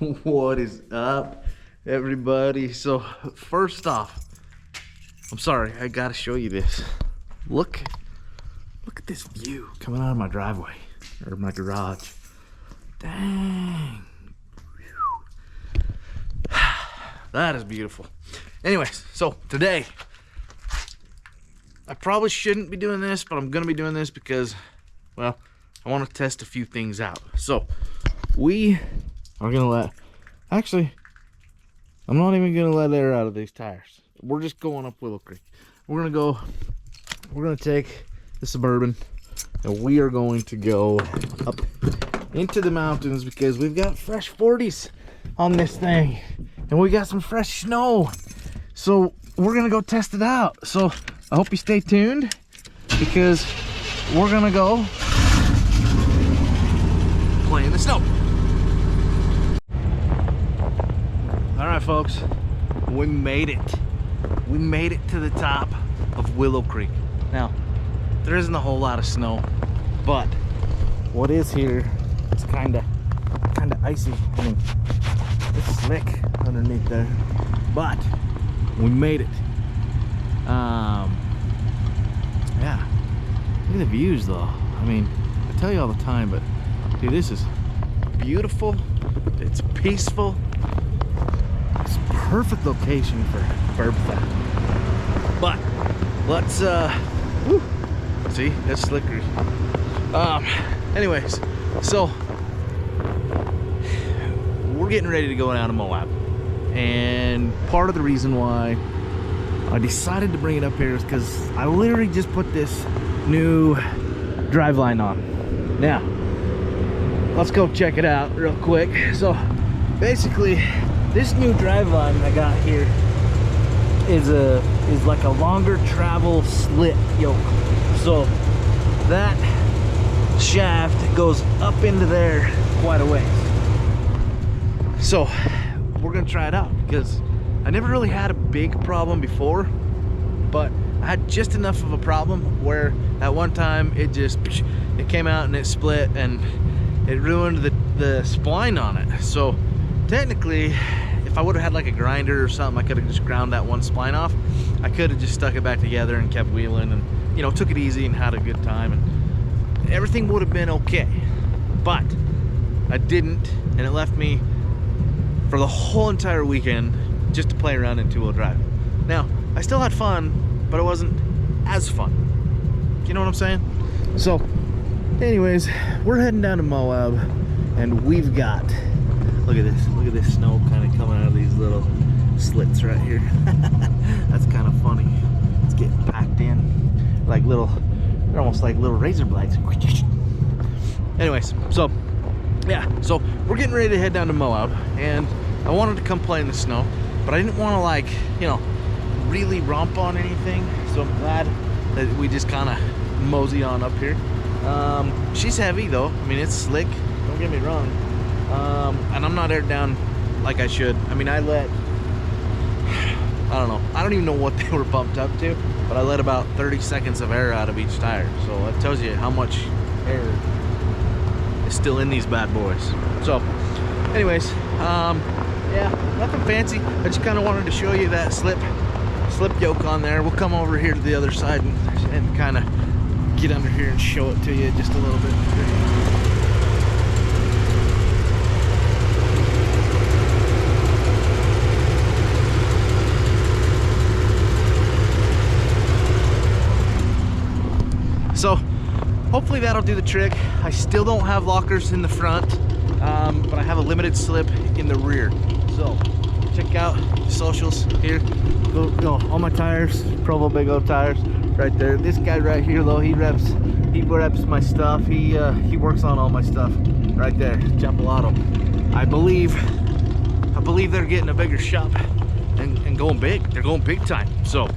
What is up, everybody? So first off, I'm sorry, I gotta show you this. Look at this view coming out of my driveway or my garage. Dang. That is beautiful. Anyways, so today I probably shouldn't be doing this, but I'm gonna be doing this because, well, I want to test a few things out. So we are gonna actually, I'm not even gonna let air out of these tires. We're just going up Willow Creek. We're gonna take the Suburban and we are going to go up into the mountains because we've got fresh 40s on this thing and we got some fresh snow. So we're gonna go test it out. So I hope you stay tuned because we're gonna go play in the snow. All right, folks, we made it. We made it to the top of Willow Creek. Now, there isn't a whole lot of snow, but what is here, it's kind of icy. I mean, it's slick underneath there, but we made it. Yeah, look at the views though. I mean, I tell you all the time, but dude, this is beautiful. It's peaceful. It's a perfect location for Bertha. But let's woo, see, that's slippery. Anyways, so we're getting ready to go down to Moab, and part of the reason why I decided to bring it up here is because I literally just put this new driveline on. Now let's go check it out real quick. So basically, this new driveline I got here is like a longer travel slit yoke. So that shaft goes up into there quite a ways. So we're gonna try it out because I never really had a big problem before, but I had just enough of a problem where at one time it came out and it split and it ruined the spline on it. So technically, if I would have had like a grinder or something, I could have just ground that one spline off. I could have just stuck it back together and kept wheeling and, you know, took it easy and had a good time, and everything would have been okay. But I didn't, and it left me for the whole entire weekend just to play around in two-wheel drive. Now, I still had fun, but it wasn't as fun. You know what I'm saying? So anyways, we're heading down to Moab, and we've got, look at this snow kind of coming out of these little slits right here. That's kind of funny. It's getting packed in like little, they're almost like little razor blades. Anyways, so yeah, so we're getting ready to head down to Moab, and I wanted to come play in the snow, but I didn't want to, like, you know, really romp on anything. So I'm glad that we just kind of mosey on up here. She's heavy though. I mean, it's slick, don't get me wrong. And I'm not aired down like I should. I mean, I don't know, I don't even know what they were bumped up to, but I let about 30 seconds of air out of each tire. So that tells you how much air is still in these bad boys. So anyways, yeah, nothing fancy. I just kind of wanted to show you that slip yoke on there. We'll come over here to the other side and kind of get under here and show it to you just a little bit. So hopefully that'll do the trick. I still don't have lockers in the front, but I have a limited slip in the rear. So check out the socials here. Go all my tires, Provo Big O tires right there. This guy right here though, he reps my stuff. He works on all my stuff right there. Chapel Auto. I believe they're getting a bigger shop and going big. They're going big time. So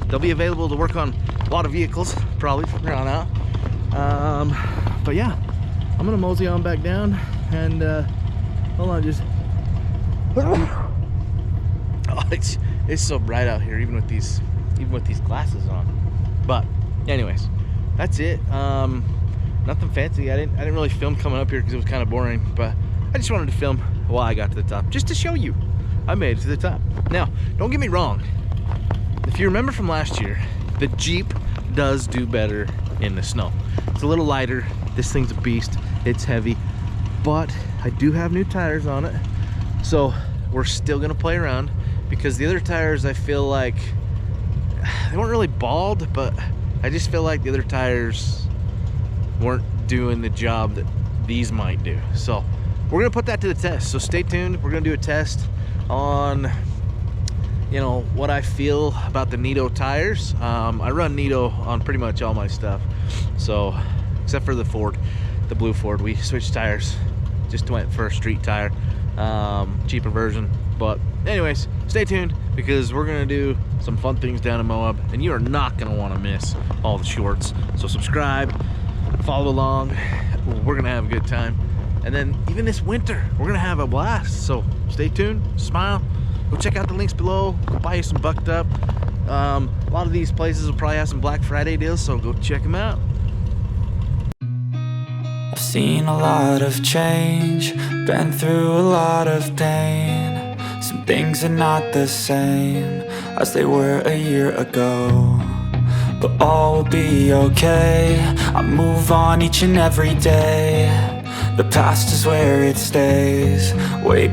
they'll be available to work on a lot of vehicles probably from here on out. But yeah, I'm gonna mosey on back down and hold on, just oh, it's so bright out here, even with these glasses on. But anyways, that's it. Nothing fancy. I didn't really film coming up here because it was kind of boring, but I I just wanted to film while I got to the top, just to show you I made it to the top. Now, don't get me wrong. If you remember from last year, the Jeep does do better in the snow. It's a little lighter. This thing's a beast. It's heavy, but I do have new tires on it. So we're still gonna play around, because the other tires, I feel like they weren't really bald, but I just feel like the other tires weren't doing the job that these might do. So we're gonna put that to the test. So stay tuned. We're gonna do a test on, you know, what I feel about the Nito tires. I run Nito on pretty much all my stuff. So except for the Ford, the blue Ford, we switched tires. Just went for a street tire, cheaper version. But anyways, stay tuned, because we're gonna do some fun things down in Moab, and you are not gonna want to miss all the shorts. So subscribe, follow along. We're gonna have a good time, and then even this winter we're gonna have a blast. So stay tuned, smile, go check out the links below, go buy you some Bucked Up. A lot of these places will probably have some Black Friday deals, so go check them out. I've seen a lot of change, been through a lot of pain. Some things are not the same as they were a year ago, but all will be okay. I move on each and every day. The past is where it stays, way